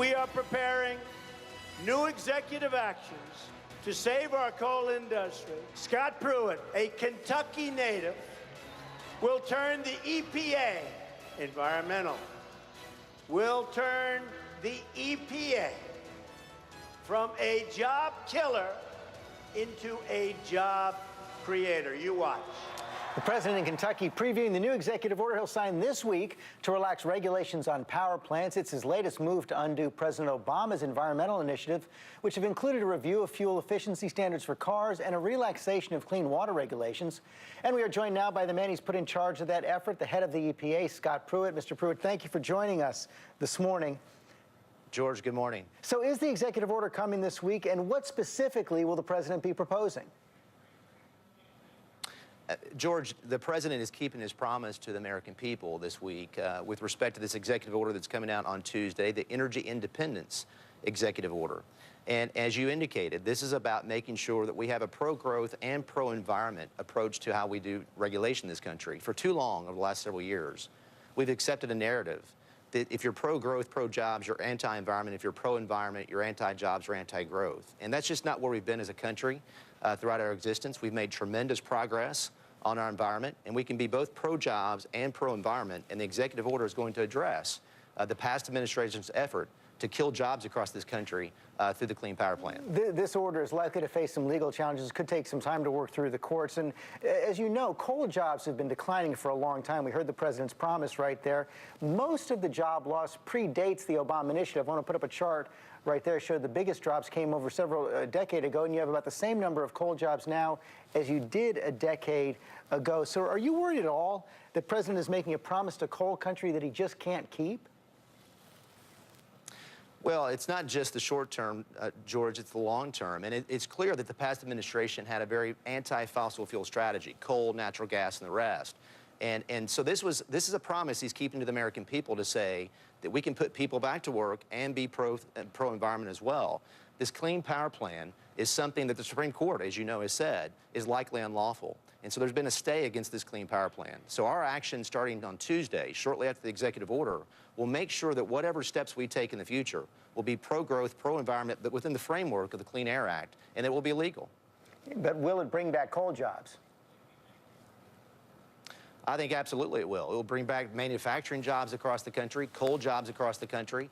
we are preparing new executive actions to save our coal industry. Scott Pruitt, a Kentucky native, will turn the EPA, environmental, will turn the EPA from a job killer into a job creator. You watch. The president in Kentucky previewing the new executive order he'll sign this week to relax regulations on power plants. It's his latest move to undo President Obama's environmental initiative, which have included a review of fuel efficiency standards for cars and a relaxation of clean water regulations. And we are joined now by the man he's put in charge of that effort, the head of the EPA, Scott Pruitt. Mr. Pruitt, thank you for joining us this morning. George, good morning. So is the executive order coming this week, and what specifically will the president be proposing? George, the president is keeping his promise to the American people this week with respect to this executive order that's coming out on Tuesday, the Energy Independence Executive Order. And as you indicated, this is about making sure that we have a pro-growth and pro-environment approach to how we do regulation in this country. For too long, over the last several years, we've accepted a narrative that if you're pro-growth, pro-jobs, you're anti-environment. If you're pro-environment, you're anti-jobs or anti-growth. And that's just not where we've been as a country throughout our existence. We've made tremendous progress on our environment, and we can be both pro-jobs and pro-environment, and the executive order is going to address the past administration's effort to kill jobs across this country through the Clean Power Plan. This order is likely to face some legal challenges. It could take some time to work through the courts. And as you know, coal jobs have been declining for a long time. We heard the president's promise right there. Most of the job loss predates the Obama initiative. I want to put up a chart right there, showed the biggest drops came over several decades ago, and you have about the same number of coal jobs now as you did a decade ago. So are you worried at all that the president is making a promise to coal country that he just can't keep? Well, it's not just the short term, George, it's the long term. And it's clear that the past administration had a very anti-fossil fuel strategy, coal, natural gas, and the rest. And so this is a promise he's keeping to the American people to say that we can put people back to work and be pro-environment as well. This Clean Power Plan is something that the Supreme Court, as you know, has said, is likely unlawful. And so there's been a stay against this Clean Power Plan. So our action starting on Tuesday, shortly after the executive order, will make sure that whatever steps we take in the future will be pro-growth, pro-environment, but within the framework of the Clean Air Act, and it will be legal. But will it bring back coal jobs? I think absolutely it will. It will bring back manufacturing jobs across the country, coal jobs across the country.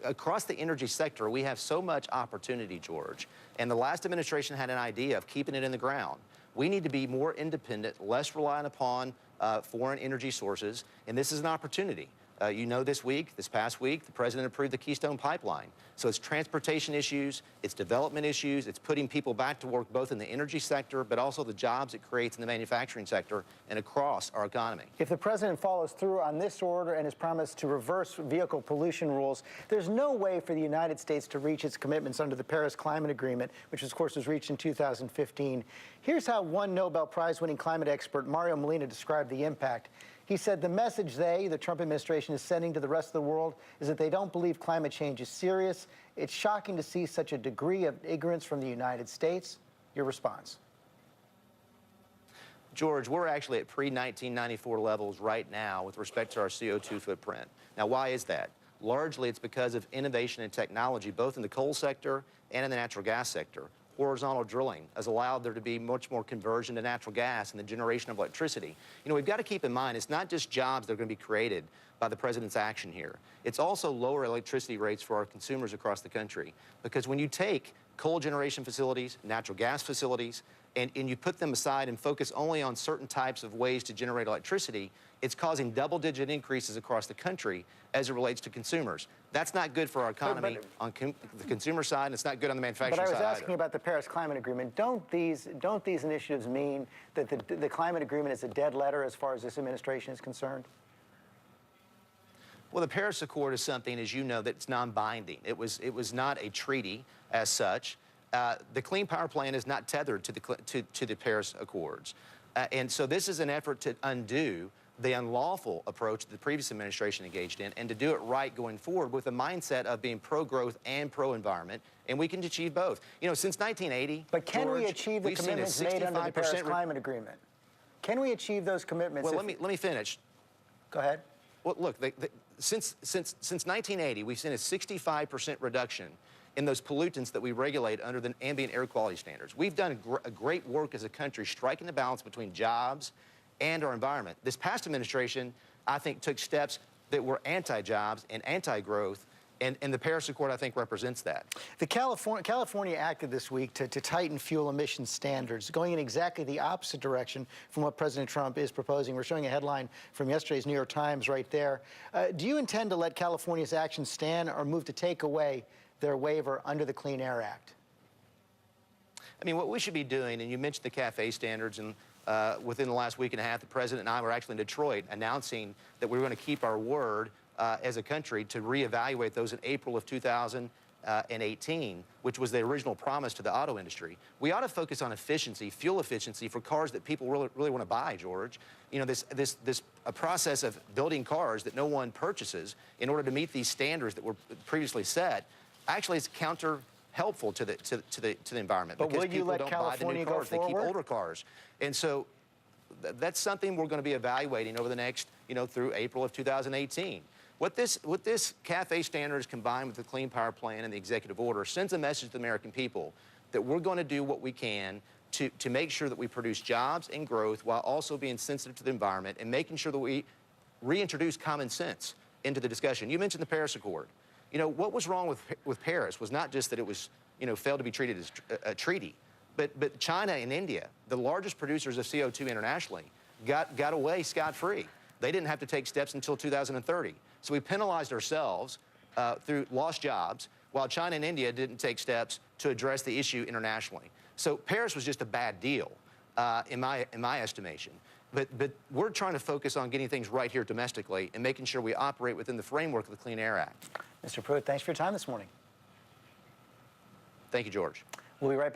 Across the energy sector, we have so much opportunity, George. And the last administration had an idea of keeping it in the ground. We need to be more independent, less reliant upon foreign energy sources, and this is an opportunity. You know, this past week, the president approved the Keystone Pipeline. So it's transportation issues, it's development issues, it's putting people back to work both in the energy sector, but also the jobs it creates in the manufacturing sector and across our economy. If the president follows through on this order and his promise to reverse vehicle pollution rules, there's no way for the United States to reach its commitments under the Paris Climate Agreement, which of course was reached in 2015. Here's how one Nobel Prize-winning climate expert, Mario Molina, described the impact. He said the message the Trump administration, is sending to the rest of the world is that they don't believe climate change is serious. It's shocking to see such a degree of ignorance from the United States. Your response? George, we're actually at pre-1994 levels right now with respect to our CO2 footprint. Now, why is that? Largely, it's because of innovation and technology, both in the coal sector and in the natural gas sector. Horizontal drilling has allowed there to be much more conversion to natural gas and the generation of electricity. You know, we've got to keep in mind, it's not just jobs that are going to be created by the president's action here. It's also lower electricity rates for our consumers across the country. Because when you take coal generation facilities, natural gas facilities, and you put them aside and focus only on certain types of ways to generate electricity, it's causing double-digit increases across the country as it relates to consumers. That's not good for our economy on the consumer side, and it's not good on the manufacturing side. But I was asking about the Paris Climate Agreement. Don't these initiatives mean that the climate agreement is a dead letter as far as this administration is concerned? Well, the Paris Accord is something, as you know, that's non-binding. It was not a treaty as such. The Clean Power Plan is not tethered to the Paris Accords. And so this is an effort to undo the unlawful approach that the previous administration engaged in and to do it right going forward with a mindset of being pro-growth and pro-environment, and we can achieve both. You know, since 1980, But can George, we achieve the commitments made under the Paris Climate Agreement? Can we achieve those commitments? Well, let me finish. Go ahead. Well, look, since 1980, we've seen a 65% reduction in those pollutants that we regulate under the ambient air quality standards. We've done a great work as a country striking the balance between jobs and our environment. This past administration, I think, took steps that were anti-jobs and anti-growth, and the Paris Accord, I think, represents that. The California acted this week to tighten fuel emission standards, going in exactly the opposite direction from what President Trump is proposing. We're showing a headline from yesterday's New York Times right there. Do you intend to let California's actions stand or move to take away their waiver under the Clean Air Act? I mean, what we should be doing, and you mentioned the CAFE standards, and within the last week and a half, the President and I were actually in Detroit announcing that we were going to keep our word as a country to reevaluate those in April of 2018, which was the original promise to the auto industry. We ought to focus on efficiency, fuel efficiency for cars that people really want to buy, George. You know, this process of building cars that no one purchases in order to meet these standards that were previously set actually is helpful to the environment. But because will you people let don't California buy the new cars, go they keep forward? older cars. And so that's something we're going to be evaluating over the next, through April of 2018. What this CAFE standards combined with the Clean Power Plan and the executive order sends a message to the American people that we're going to do what we can to make sure that we produce jobs and growth while also being sensitive to the environment and making sure that we reintroduce common sense into the discussion. You mentioned the Paris Accord. You know, what was wrong with Paris was not just that it was, failed to be treated as a treaty, but China and India, the largest producers of CO2 internationally, got away scot-free. They didn't have to take steps until 2030. So we penalized ourselves through lost jobs, while China and India didn't take steps to address the issue internationally. So Paris was just a bad deal, in my estimation. But we're trying to focus on getting things right here domestically and making sure we operate within the framework of the Clean Air Act. Mr. Pruitt, thanks for your time this morning. Thank you, George. We'll be right back.